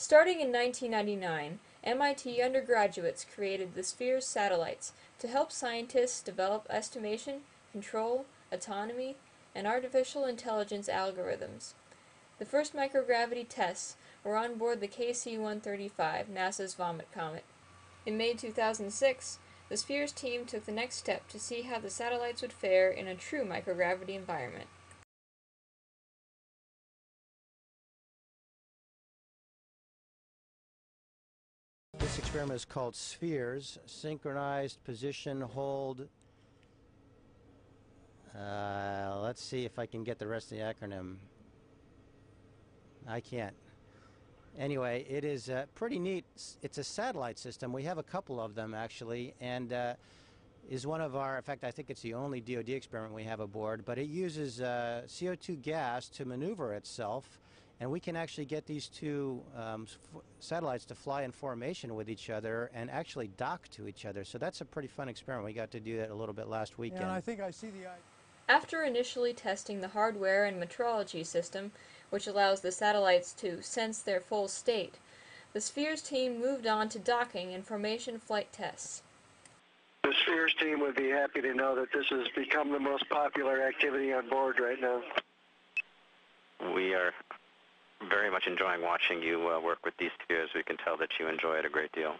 Starting in 1999, MIT undergraduates created the Spheres satellites to help scientists develop estimation, control, autonomy, and artificial intelligence algorithms. The first microgravity tests were on board the KC-135, NASA's Vomit Comet. In May 2006, the Spheres team took the next step to see how the satellites would fare in a true microgravity environment. This experiment is called Spheres, Synchronized Position Hold. Let's see if I can get the rest of the acronym. I can't. Anyway, it is pretty neat. It's a satellite system. We have a couple of them actually, and is one of our, in fact, I think it's the only DoD experiment we have aboard, but it uses CO2 gas to maneuver itself, and we can actually get these two satellites to fly in formation with each other and actually dock to each other. So that's a pretty fun experiment. We got to do that a little bit last weekend. And I think I see the... After initially testing the hardware and metrology system, which allows the satellites to sense their full state, the Spheres team moved on to docking and formation flight tests. The Spheres team would be happy to know that this has become the most popular activity on board right now. We are very much enjoying watching you work with these spheres. We can tell that you enjoy it a great deal.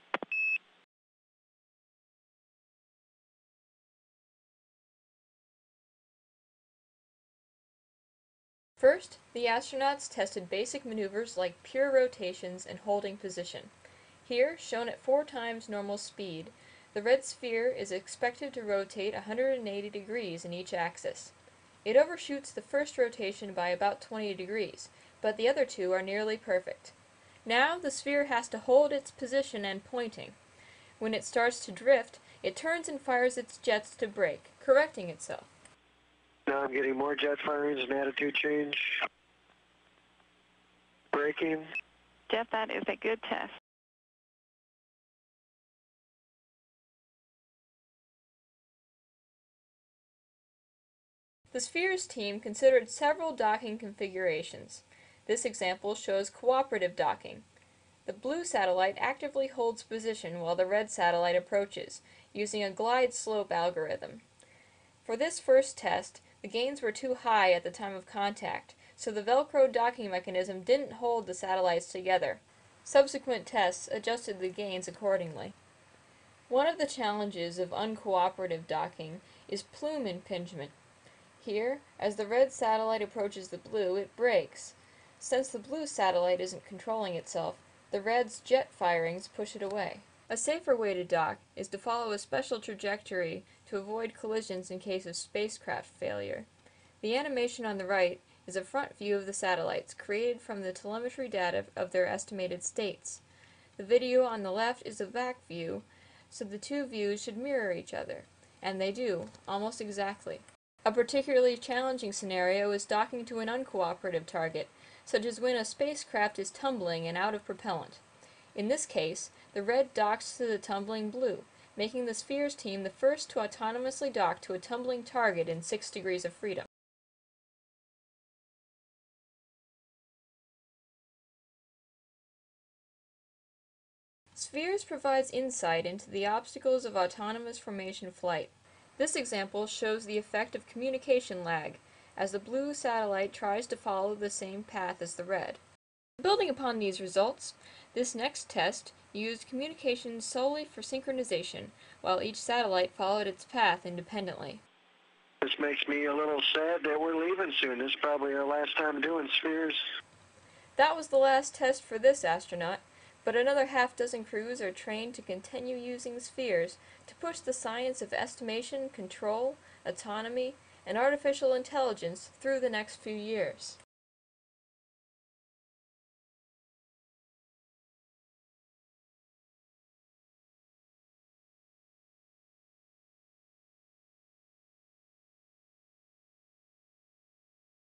First, the astronauts tested basic maneuvers like pure rotations and holding position. Here, shown at 4 times normal speed, the red sphere is expected to rotate 180 degrees in each axis. It overshoots the first rotation by about 20 degrees, but the other two are nearly perfect. Now the sphere has to hold its position and pointing. When it starts to drift, it turns and fires its jets to brake, correcting itself. Now I'm getting more jet firings and attitude change. Braking. Jeff, that is a good test. The Spheres team considered several docking configurations. This example shows cooperative docking. The blue satellite actively holds position while the red satellite approaches, using a glide slope algorithm. For this first test, the gains were too high at the time of contact, so the Velcro docking mechanism didn't hold the satellites together. Subsequent tests adjusted the gains accordingly. One of the challenges of uncooperative docking is plume impingement. Here, as the red satellite approaches the blue, it brakes. Since the blue satellite isn't controlling itself, the red's jet firings push it away. A safer way to dock is to follow a special trajectory to avoid collisions in case of spacecraft failure. The animation on the right is a front view of the satellites created from the telemetry data of their estimated states. The video on the left is a back view, so the two views should mirror each other, and they do, almost exactly. A particularly challenging scenario is docking to an uncooperative target, such as when a spacecraft is tumbling and out of propellant. In this case, the red docks to the tumbling blue, making the Spheres team the first to autonomously dock to a tumbling target in 6 degrees of freedom. Spheres provides insight into the obstacles of autonomous formation flight. This example shows the effect of communication lag, as the blue satellite tries to follow the same path as the red. Building upon these results, this next test used communication solely for synchronization, while each satellite followed its path independently. This makes me a little sad that we're leaving soon. This is probably our last time doing Spheres. That was the last test for this astronaut, but another half-dozen crews are trained to continue using Spheres to push the science of estimation, control, autonomy, and artificial intelligence through the next few years.